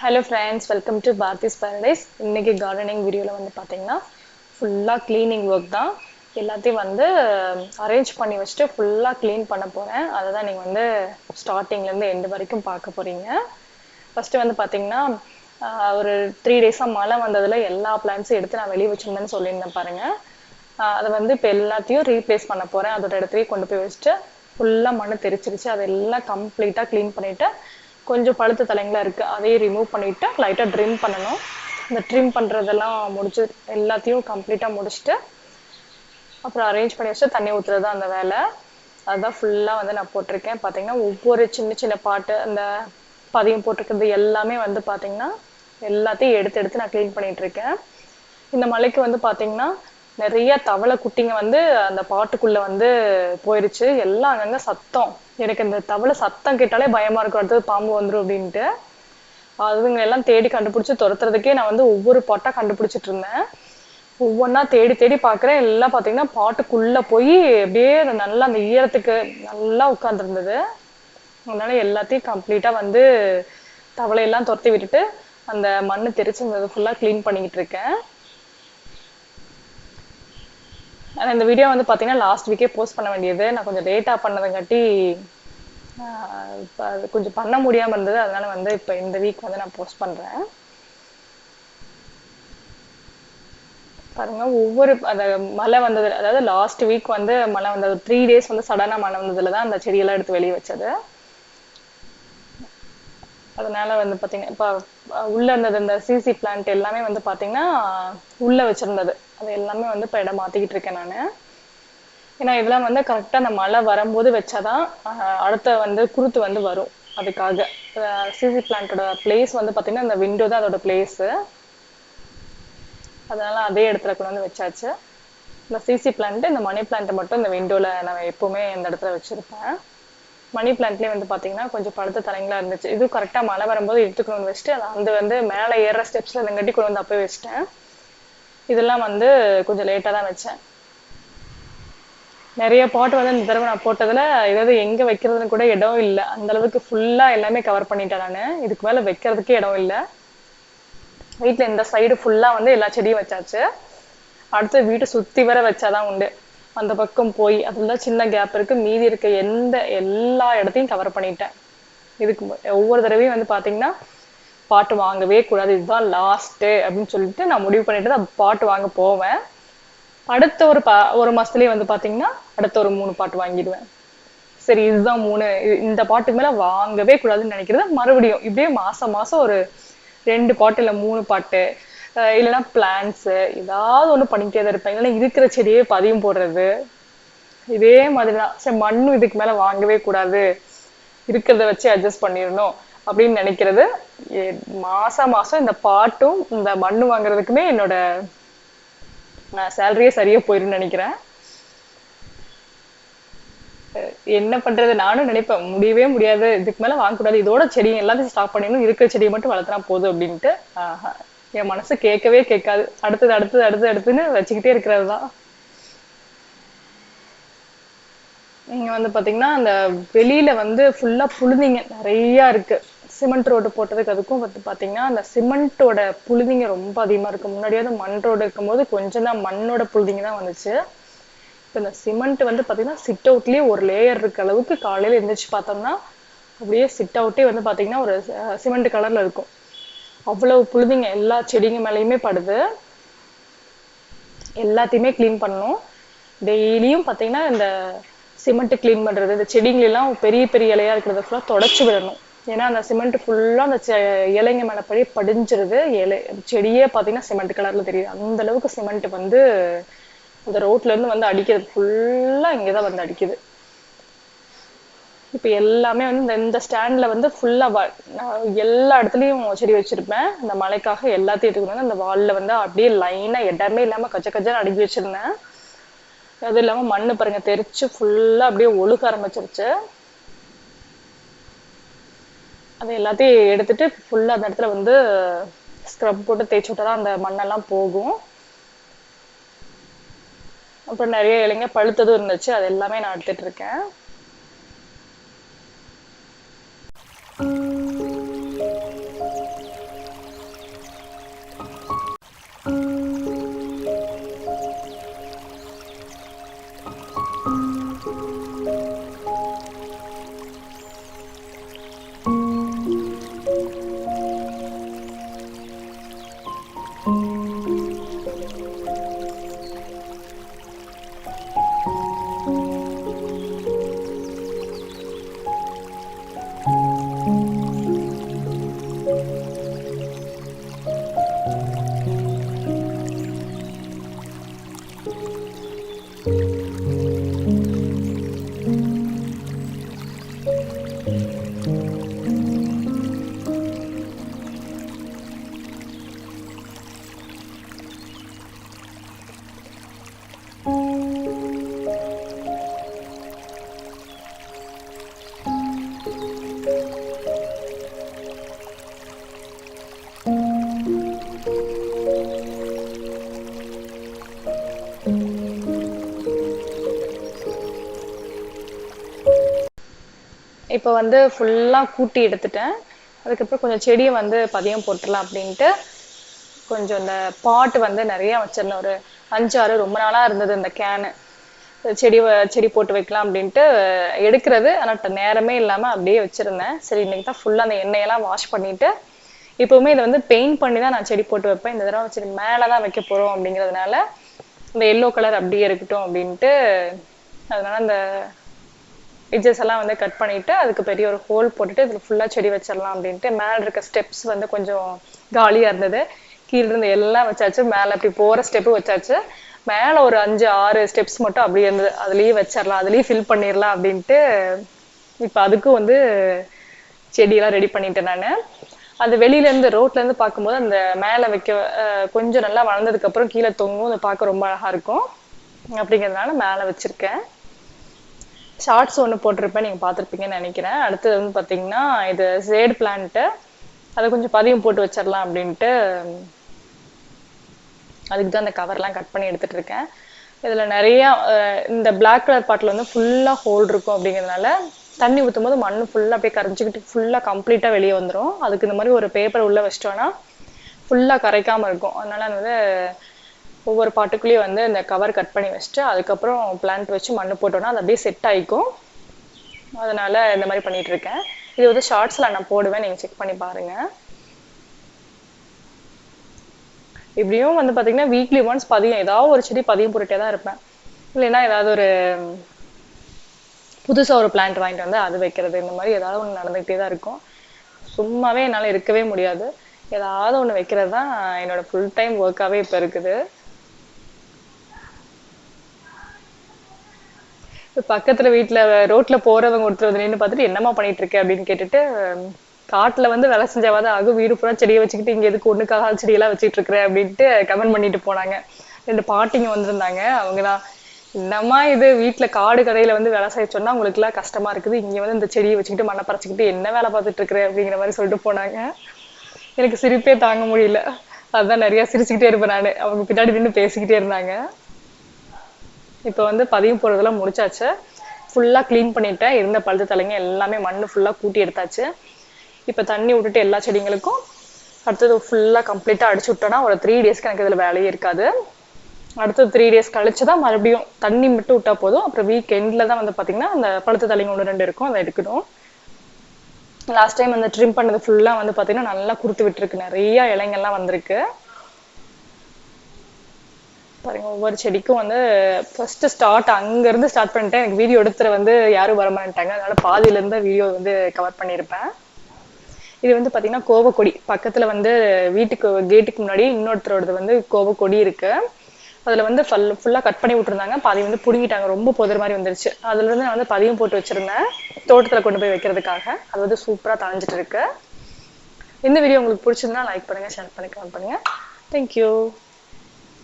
Hello friends, welcome to Bharathi's Paradise. இன்னைக்கு gardening வீடியோவில் வந்து பார்த்தீங்கன்னா ஃபுல்லாக க்ளீனிங் ஒர்க் தான். எல்லாத்தையும் வந்து அரேஞ்ச் பண்ணி வச்சுட்டு ஃபுல்லாக க்ளீன் பண்ண போகிறேன். அதை தான் நீங்கள் வந்து ஸ்டார்டிங்லேருந்து எண்டு வரைக்கும் பார்க்க போகிறீங்க. ஃபஸ்ட்டு வந்து பார்த்தீங்கன்னா ஒரு 3 டேஸாக மழை வந்ததில் எல்லா பிளான்ட்ஸும் எடுத்து நான் வெளியே வச்சுருந்தேன்னு சொல்லியிருந்தேன் பாருங்கள். அதை வந்து இப்போ எல்லாத்தையும் ரீப்ளேஸ் பண்ண போகிறேன். அதோட இடத்துலையே கொண்டு போய் வச்சுட்டு ஃபுல்லாக மண் தெரிச்சிருச்சு. அதெல்லாம் கம்ப்ளீட்டாக க்ளீன் பண்ணிவிட்டு கொஞ்சம் பழுத்த தலைங்களாக இருக்குது, அதையும் ரிமூவ் பண்ணிவிட்டு லைட்டாக ட்ரிம் பண்ணணும். இந்த ட்ரிம் பண்ணுறதெல்லாம் முடிச்சு எல்லாத்தையும் கம்ப்ளீட்டாக முடிச்சுட்டு அப்புறம் அரேஞ்ச் பண்ணி வச்சு தண்ணி ஊற்றுறது தான் அந்த வேலை. அதுதான் ஃபுல்லாக வந்து நான் போட்டிருக்கேன். பார்த்தீங்கன்னா ஒவ்வொரு சின்ன சின்ன பாட்டு அந்த பதியம் போட்டிருக்கிறது எல்லாமே வந்து பார்த்தீங்கன்னா எல்லாத்தையும் எடுத்து எடுத்து நான் க்ளீன் பண்ணிகிட்ருக்கேன். இந்த மலைக்கு வந்து பார்த்தீங்கன்னா நிறைய தவளை குட்டிங்க வந்து அந்த பாட்டுக்குள்ளே வந்து போயிடுச்சு. எல்லாம் அங்கங்கே சத்தம். எனக்கு இந்த தவளை சத்தம் கேட்டாலே பயமாக இருக்கும், அடுத்தது பாம்பு வந்துடும் அப்படின்ட்டு. அதுங்க எல்லாம் தேடி கண்டுபிடிச்சி துரத்துறதுக்கே நான் வந்து ஒவ்வொரு பாட்டாக கண்டுபிடிச்சிட்டு இருந்தேன். ஒவ்வொன்றா தேடி தேடி பார்க்குறேன். எல்லாம் பார்த்தீங்கன்னா பாட்டுக்குள்ளே போய் அப்படியே நல்லா அந்த ஈரத்துக்கு நல்லா உட்காந்துருந்தது. அதனால எல்லாத்தையும் கம்ப்ளீட்டாக வந்து தவளையெல்லாம் துரத்தி விட்டுட்டு அந்த மண் தெரிச்சிருந்தது ஃபுல்லாக க்ளீன் பண்ணிக்கிட்டு இருக்கேன். ஆனால் இந்த வீடியோ வந்து பார்த்தீங்கன்னா லாஸ்ட் வீக்கே போஸ்ட் பண்ண வேண்டியது, நான் கொஞ்சம் லேட்டாக பண்ணதுங்காட்டி இப்போ அது கொஞ்சம் பண்ண முடியாமல் இருந்தது. அதனால வந்து இப்போ இந்த வீக் வந்து நான் போஸ்ட் பண்ணுறேன். பாருங்க, ஒவ்வொரு அந்த மழை வந்தது, அதாவது லாஸ்ட் வீக் வந்து மழை வந்தது, 3 டேஸ் வந்து சடனாக மழை வந்ததுல தான் அந்த செடியெல்லாம் எடுத்து வெளியே வச்சது. அதனால வந்து பார்த்தீங்கன்னா இப்போ உள்ளே இருந்தது இந்த சிசி பிளான்ட் எல்லாமே வந்து பார்த்தீங்கன்னா உள்ளே வச்சுருந்தது, அது எல்லாமே வந்து இப்போ இடம் மாற்றிக்கிட்டு இருக்கேன் நான். ஏன்னா இதெல்லாம் வந்து கரெக்டாக அந்த மழை வரும்போது வச்சாதான் அடுத்த வந்து குருத்து வந்து வரும். அதுக்காக சிசி பிளான்ட்டோட பிளேஸ் வந்து பார்த்தீங்கன்னா இந்த விண்டோ தான் அதோட பிளேஸு. அதனால அதே இடத்துல கொண்டு வந்து வச்சாச்சு. இந்த சிசி பிளான்ட்டு இந்த மணி பிளான்ட்டை மட்டும் இந்த விண்டோவில் நான் எப்போவுமே இந்த இடத்துல வச்சுருப்பேன். மணி பிளான்ட்லேயே வந்து பார்த்தீங்கன்னா கொஞ்சம் பழுத்த தலைங்களாக இருந்துச்சு. இது கரெக்டாக மழை வரும்போது எடுத்துக்கணும்னு வச்சுட்டு அது வந்து மேலே ஏறுற ஸ்டெப்ஸில் இருந்தங்காட்டி கொண்டு வந்து அப்போயே வச்சிட்டேன். இதெல்லாம் வந்து கொஞ்சம் லேட்டாக தான் வச்சேன். நிறைய பாட்டு வந்து இந்த தடவை நான் போட்டதில் ஏதாவது எங்கே வைக்கிறதுன்னு கூட இடம் இல்லை. அந்த அளவுக்கு ஃபுல்லாக எல்லாமே கவர் பண்ணிட்டேன் நான். இதுக்கு மேலே வைக்கிறதுக்கே இடம் இல்லை. வீட்டில் இந்த சைடு ஃபுல்லாக வந்து எல்லா செடியும் வச்சாச்சு. அடுத்து வீட்டை சுற்றி வர வச்சாதான் உண்டு. அந்த பக்கம் போய் அதில் சின்ன கேப் இருக்குது, மீதி இருக்க எல்லா இடத்தையும் கவர் பண்ணிட்டேன். இதுக்கு ஒவ்வொரு தடவையும் வந்து பார்த்தீங்கன்னா பாட்டு வாங்கவே கூடாது, இதுதான் லாஸ்ட்டு அப்படின்னு சொல்லிட்டு நான் முடிவு பண்ணிட்டு தான் பாட்டு வாங்க போவேன். அடுத்த ஒரு மாதத்துலேயே வந்து பார்த்தீங்கன்னா அடுத்த ஒரு 3 பாட்டு வாங்கிடுவேன். சரி இதுதான் 3, இந்த பாட்டுக்கு மேலே வாங்கவே கூடாதுன்னு நினைக்கிறது மறுபடியும் இப்படியே மாதம் மாதம் ஒரு 2 பாட்டு இல்லை 3 பாட்டு இல்லைன்னா பிளான்ஸு ஏதாவது ஒன்று பண்ணிக்கிட்டே தான் இருப்பேன். இல்லைன்னா இருக்கிற செடியே பதியம் போடுறது, இதே மாதிரி தான். சரி மண்ணும் இதுக்கு மேலே வாங்கவே கூடாது, இருக்கிறத வச்சு அட்ஜஸ்ட் பண்ணிடணும் அப்படின்னு நினைக்கிறது. மாதம் மாதம் இந்த பாட்டும் இந்த மண்ணு வாங்குறதுக்குமே என்னோட சேலரியே சரியா போயிருன்னு நினைக்கிறேன். என்ன பண்றது, நானும் நினைப்பேன் முடியவே முடியாது, இதுக்கு மேல வாங்கக்கூடாது, இதோட செடியை எல்லாத்தையும் ஸ்டாப் பண்ணிடணும், இருக்கிற செடியை மட்டும் வளர்த்துனா போதும் அப்படின்ட்டு. என் மனசு கேட்கவே கேட்காது. அடுத்தது அடுத்தது அடுத்தது அடுத்துன்னு வச்சுக்கிட்டே இருக்கிறது தான். நீங்க வந்து பாத்தீங்கன்னா அந்த வெளியில வந்து ஃபுல்லா புழுதிங்க நிறைய இருக்கு. சிமெண்ட் ரோடு போட்டதுக்கு அதுக்கும் வந்து பாத்தீங்கன்னா அந்த சிமெண்டோட புழுதிங்க ரொம்ப அதிகமா இருக்கு. முன்னாடியாவது மண் ரோடு இருக்கும்போது கொஞ்சம் தான் மண்ணோட புழுதிங்க தான் வந்துச்சு. இப்போ இந்த சிமெண்ட் வந்து பாத்தீங்கன்னா சிட் அவுட்லயே ஒரு லேயர் இருக்க அளவுக்கு காலையில எந்திரிச்சு பார்த்தோம்னா அப்படியே சிட் அவுட்டே வந்து பாத்தீங்கன்னா ஒரு சிமெண்ட் கலர்ல இருக்கும். அவ்வளவு புழுதிங்க எல்லா செடிங்க மேலேயுமே படுது. எல்லாத்தையுமே கிளீன் பண்ணணும். டெய்லியும் பாத்தீங்கன்னா இந்த சிமெண்ட் கிளீன் பண்றது, இந்த செடிங்களெல்லாம் பெரிய பெரிய இலையா இருக்கிறத ஃபுல்லாக தொடச்சி விடணும். ஏன்னா அந்த சிமெண்ட் ஃபுல்லாக அந்த இலைங்க மேலே படி படிஞ்சிருது. செடியே பார்த்தீங்கன்னா சிமெண்ட் கலரில் தெரியுது. அந்த அளவுக்கு சிமெண்ட் வந்து அந்த ரோட்லேருந்து வந்து அடிக்கிறது ஃபுல்லாக இங்கே தான் வந்து அடிக்குது. இப்போ எல்லாமே வந்து இந்த ஸ்டாண்டில் வந்து ஃபுல்லாக எல்லா இடத்துலையும் செடி வச்சுருப்பேன். இந்த மழைக்காக எல்லாத்தையும் எடுத்துக்கணும். அந்த வாலில் வந்து அப்படியே லைனாக இடமே இல்லாமல் கச்ச கச்சன்னு அடுக்கி வச்சுருந்தேன். அது இல்லாமல் மண்ணு பாருங்க தெரிச்சு ஃபுல்லாக அப்படியே ஒழுக ஆரம்பிச்சிருச்சு. அது எல்லாத்தையும் எடுத்துட்டு ஃபுல்லாக அந்த இடத்துல வந்து ஸ்க்ரப் போட்டு தேய்ச்சி விட்டா தான் அந்த மண்ணெல்லாம் போகும். அப்புறம் நிறைய இலைங்க பழுத்ததும் இருந்துச்சு, அது எல்லாமே நான் எடுத்துட்டு இருக்கேன். இப்போ வந்து ஃபுல்லாக கூட்டி எடுத்துட்டேன். அதுக்கப்புறம் கொஞ்சம் செடியை வந்து பதியம் போட்டுடலாம் அப்படின்ட்டு கொஞ்சம் இந்த பாட்டு வந்து நிறைய வச்சிருந்தேன். ஒரு 5-6 ரொம்ப நாளாக இருந்தது இந்த கேனு. செடி போட்டு வைக்கலாம் அப்படின்ட்டு எடுக்கிறது, ஆனால் நேரமே இல்லாமல் அப்படியே வச்சுருந்தேன். சரி இன்னைக்கு தான் ஃபுல்லாக அந்த எண்ணெயெல்லாம் வாஷ் பண்ணிவிட்டு இப்போவுமே இதை வந்து பெயிண்ட் பண்ணி தான் நான் செடி போட்டு வைப்பேன். இந்த தடவை சரி மேலே தான் வைக்க போகிறோம் அப்படிங்கிறதுனால இந்த எல்லோ கலர் அப்படியே இருக்கட்டும் அப்படின்ட்டு அதனால அந்த எட்ஜஸ் எல்லாம் வந்து கட் பண்ணிட்டு அதுக்கு பெரிய ஒரு ஹோல் போட்டுட்டு இதில் ஃபுல்லாக செடி வச்சிடலாம் அப்படின்ட்டு மேலே இருக்க ஸ்டெப்ஸ் வந்து கொஞ்சம் காலியாக இருந்தது. கீழே இருந்து எல்லாம் வச்சாச்சு. மேலே அப்படி போகிற ஸ்டெப்பு வச்சாச்சு. மேலே ஒரு 5-6 ஸ்டெப்ஸ் மட்டும் அப்படியே இருந்தது. அதுலேயே வச்சிடலாம், அதுலேயே ஃபில் பண்ணிடலாம் அப்படின்ட்டு இப்போ அதுக்கும் வந்து செடியெல்லாம் ரெடி பண்ணிட்டேன் நான். அது வெளியிலேருந்து ரோட்லேருந்து பார்க்கும்போது அந்த மேலே வைக்க கொஞ்சம் நல்லா வளர்ந்ததுக்கப்புறம் கீழே தொங்கும், அதை பார்க்க ரொம்ப அழகாக இருக்கும். அப்படிங்கிறதுனால மேலே வச்சுருக்கேன். ஷார்ட்ஸ் ஒன்று போட்டிருப்பேன், நீங்கள் பார்த்துருப்பீங்கன்னு நினைக்கிறேன். அடுத்தது வந்து பார்த்தீங்கன்னா இது ஜேட் பிளான்ட்டு, அதை கொஞ்சம் பதியம் போட்டு வச்சிடலாம் அப்படின்ட்டு அதுக்கு தான் அந்த கவர்லாம் கட் பண்ணி எடுத்துகிட்டு இருக்கேன். இதில் நிறையா இந்த பிளாக் கலர் பாட்டில் வந்து ஃபுல்லாக ஹோல் இருக்கும். அப்படிங்கிறதுனால தண்ணி ஊற்றும் போது மண் ஃபுல்லாக அப்படியே கரைஞ்சிக்கிட்டு ஃபுல்லாக கம்ப்ளீட்டாக வெளியே வந்துடும். அதுக்கு இந்த மாதிரி ஒரு பேப்பர் உள்ளே வச்சிட்டோன்னா ஃபுல்லாக கரைக்காமல் இருக்கும். அதனால் வந்து ஒவ்வொரு பாட்டுக்குள்ளேயும் வந்து இந்த கவர் கட் பண்ணி வச்சுட்டு அதுக்கப்புறம் பிளான்ட் வச்சு மண் போட்டோன்னா அது அப்படியே செட் ஆகிக்கும். அதனால் இந்த மாதிரி பண்ணிகிட்டு இருக்கேன். இது வந்து ஷார்ட்ஸில் நான் போடுவேன், நீங்கள் செக் பண்ணி பாருங்கள். இப்படியும் வந்து பார்த்தீங்கன்னா வீக்லி ஒன்ஸ் பதியம் ஏதாவது ஒரு செடி பதியம் போட்டுகிட்டே தான் இருப்பேன். இல்லைன்னா ஏதாவது ஒரு புதுசாக ஒரு பிளான்ட் வாங்கிட்டு வந்து அது வைக்கிறது, இந்த மாதிரி ஏதாவது ஒன்று நடந்துகிட்டே தான் இருக்கும். சும்மாவே என்னால் இருக்கவே முடியாது. ஏதாவது ஒன்று வைக்கிறது தான் என்னோட ஃபுல் டைம் ஒர்க்காகவே இப்போ இருக்குது. பக்கத்துல வீட்டுல ரோட்ல போறவங்க ஒருத்தர் வந்து நின்று பார்த்துட்டு என்னம்மா பண்ணிட்டு இருக்க அப்படின்னு கேட்டுட்டு, காட்டுல வந்து வேலை செஞ்சாவது ஆகும், வீடு பூரா செடியை வச்சுக்கிட்டு இங்க எதுக்கு ஒண்ணுக்காக செடியெல்லாம் வச்சுட்டு இருக்கிற அப்படின்ட்டு கமெண்ட் பண்ணிட்டு போனாங்க. 2 பாட்டிங்க வந்திருந்தாங்க. அவங்கதான் என்னம்மா இது வீட்டுல காடு கடையில வந்து வேலை செய்ய சொன்னா உங்களுக்கு எல்லாம் கஷ்டமா இருக்குது, இங்க வந்து இந்த செடியை வச்சுக்கிட்டு மண்ணை பறிச்சுக்கிட்டு என்ன வேலை பார்த்துட்டு இருக்கிற அப்படிங்கிற மாதிரி சொல்லிட்டு போனாங்க. எனக்கு சிரிப்பே தாங்க முடியல. அதுதான் நிறைய சிரிச்சுக்கிட்டே இருப்பேன் நான். அவங்க பின்னாடி நின்று பேசிக்கிட்டே இருந்தாங்க. இப்போ வந்து பதியம் போடுறதெல்லாம் முடிச்சாச்சு. ஃபுல்லாக க்ளீன் பண்ணிட்டேன். இருந்த பழுத்து தலைங்க எல்லாமே மண் ஃபுல்லாக கூட்டி எடுத்தாச்சு. இப்போ தண்ணி விட்டுட்டு எல்லா செடிங்களுக்கும் அடுத்தது ஃபுல்லாக கம்ப்ளீட்டாக அடிச்சு விட்டோன்னா ஒரு 3 டேஸ்க்கு எனக்கு இதில் வேலையே இருக்காது. அடுத்தது 3 டேஸ் கழிச்சு தான் மறுபடியும் தண்ணி மட்டும் விட்டால் போதும். அப்புறம் வீக் எண்டில் தான் வந்து பார்த்தீங்கன்னா அந்த பழுத்து தலைங்க 1-2 இருக்கும், அதை எடுக்கணும். லாஸ்ட் டைம் அந்த ட்ரிம் பண்ணது ஃபுல்லாக வந்து பார்த்தீங்கன்னா நல்லா குறுத்து விட்டுருக்கு, நிறைய இலைங்கள்லாம் வந்திருக்கு பாருங்க. ஒவ்வொரு செடிக்கும் வந்து ஃபர்ஸ்ட் ஸ்டார்ட் அங்கேருந்து ஸ்டார்ட் பண்ணிட்டேன். எனக்கு வீடியோ எடுத்துகிற வந்து யாரும் வரமாட்டாங்க, அதனால பாதியிலேருந்து வீடியோ வந்து கவர் பண்ணியிருப்பேன். இது வந்து பார்த்தீங்கன்னா கோவக்கொடி. பக்கத்தில் வந்து வீட்டுக்கு கேட்டுக்கு முன்னாடி இன்னொருத்தரோடது வந்து கோவக்கொடி இருக்கு. அதில் வந்து ஃபுல்லாக கட் பண்ணி விட்டுருந்தாங்க, பாதி வந்து பிடுங்கிட்டாங்க, ரொம்ப புதர் மாதிரி வந்துருச்சு. அதுலேருந்து நான் வந்து பதியம் போட்டு வச்சுருந்தேன் தோட்டத்தில் கொண்டு போய் வைக்கிறதுக்காக. அது வந்து சூப்பராக தழைஞ்சிட்டு இருக்கு. இந்த வீடியோ உங்களுக்கு பிடிச்சிருந்தா லைக் பண்ணுங்கள், ஷேர் பண்ணி கமெண்ட் பண்ணுங்கள். தேங்க்யூ.